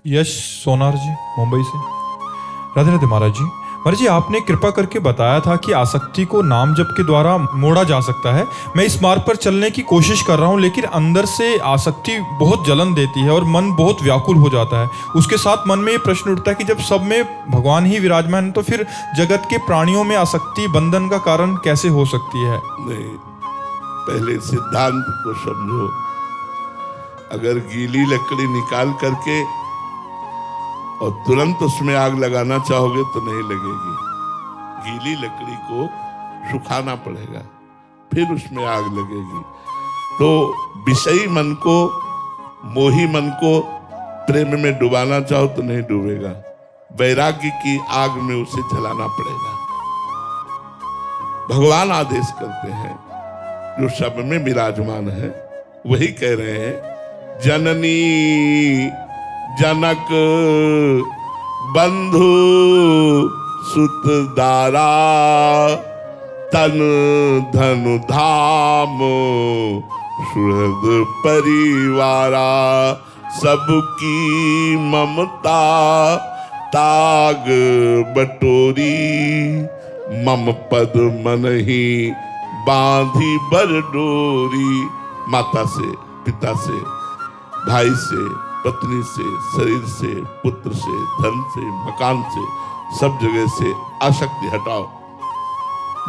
यश सोनार जी, मुंबई से। राधे राधे महाराज जी। महाराज जी, आपने कृपा करके बताया था कि आसक्ति को नाम जप के द्वारा मोड़ा जा सकता है। मैं इस मार्ग पर चलने की कोशिश कर रहा हूँ, लेकिन अंदर से आसक्ति बहुत जलन देती है और मन बहुत व्याकुल हो जाता है। उसके साथ मन में ये प्रश्न उठता है कि जब सब में भगवान ही विराजमान है, तो फिर जगत के प्राणियों में आसक्ति बंधन का कारण कैसे हो सकती है? नहीं, पहले सिद्धांत को समझो। अगर गीली लकड़ी निकाल करके और तुरंत उसमें आग लगाना चाहोगे तो नहीं लगेगी। गीली लकड़ी को सुखाना पड़ेगा, फिर उसमें आग लगेगी। तो विषयी मन को, मोही मन को प्रेम में डुबाना चाहो तो नहीं डूबेगा। वैराग्य की आग में उसे जलाना पड़ेगा। भगवान आदेश करते हैं, जो सब में विराजमान है वही कह रहे हैं, जननी जनक बंधु सुत दारा तन धनु धाम सुहृद परिवारा सबकी ममता ताग बटोरी मम पद मन ही बांधी बर डोरी। माता से, पिता से, भाई से, पत्नी से, शरीर से, पुत्र से, धन से, मकान से, सब जगह से आसक्ति हटाओ।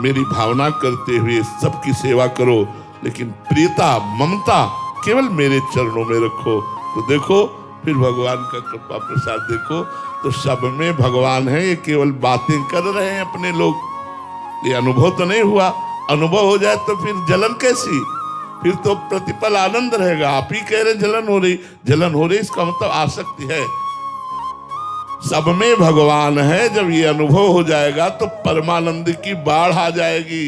मेरी भावना करते हुए सबकी सेवा करो, लेकिन प्रियता, ममता केवल मेरे चरणों में रखो। तो देखो, फिर भगवान का कृपा प्रसाद देखो, तो सब में भगवान है। ये केवल बातें कर रहे हैं अपने लोग, ये अनुभव तो नहीं हुआ। अनुभव हो जाए तो फिर जलन कैसी? फिर तो प्रतिपल आनंद रहेगा। आप ही कह रहे जलन हो रही, जलन हो रही, इसका मतलब आसक्ति है। सब में भगवान है, जब ये अनुभव हो जाएगा तो परमानंद की बाढ़ आ जाएगी।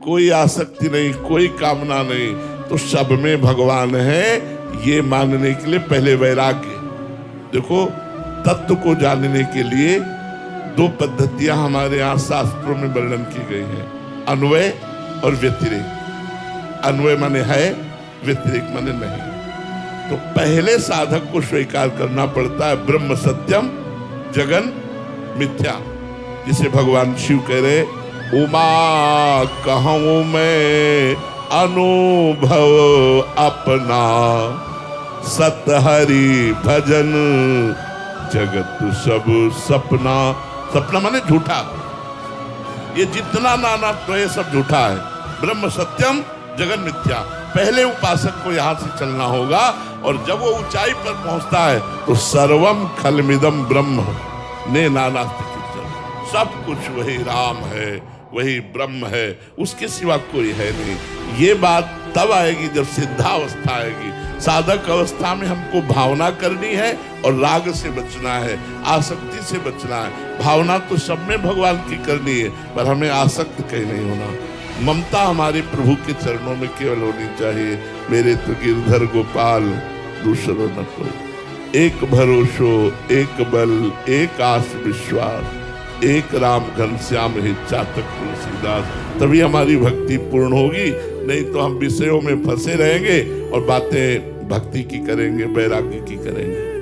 कोई आसक्ति नहीं, कोई कामना नहीं, तो सब में भगवान है, ये मानने के लिए पहले वैराग्य। देखो, तत्व को जानने के लिए दो पद्धतियां हमारे यहाँ शास्त्रों में वर्णन की गई हैं, अन्वय और व्यतिरेक। अन्वय माने है, व्यतिरेक माने नहीं। तो पहले साधक को स्वीकार करना पड़ता है ब्रह्म सत्यम जगन मिथ्या। जिसे भगवान शिव कह रहे, उमा कहूं मैं अनुभव अपना सत हरि भजन जगत सब सपना। सपना माने झूठा, ये जितना नाना तो ये सब झूठा है। ब्रह्म सत्यम जगन मिथ्या। पहले उपासक को यहां से चलना होगा, और जब वो ऊंचाई पर पहुंचता है तो सर्वम खलमिदम ब्रह्म ने नानास्ति किंचन। सब कुछ वही राम है, वही ब्रह्म है, उसके सिवा कोई है नहीं। ये बात तब आएगी जब सिद्धावस्था आएगी। साधक अवस्था में हमको भावना करनी है और राग से बचना है, आसक्ति से बचना है। भावना तो सब में भगवान की करनी है, पर हमें आसक्त कहीं नहीं होना। ममता हमारे प्रभु के चरणों में केवल होनी चाहिए। मेरे तो गिरधर गोपाल दूसरो न कोई। एक भरोसो, एक बल, एक आस विश्वास, एक राम घनश्याम ही चातक तुलसीदास। तभी हमारी भक्ति पूर्ण होगी, नहीं तो हम विषयों में फंसे रहेंगे और बातें भक्ति की करेंगे, वैराग्य की करेंगे।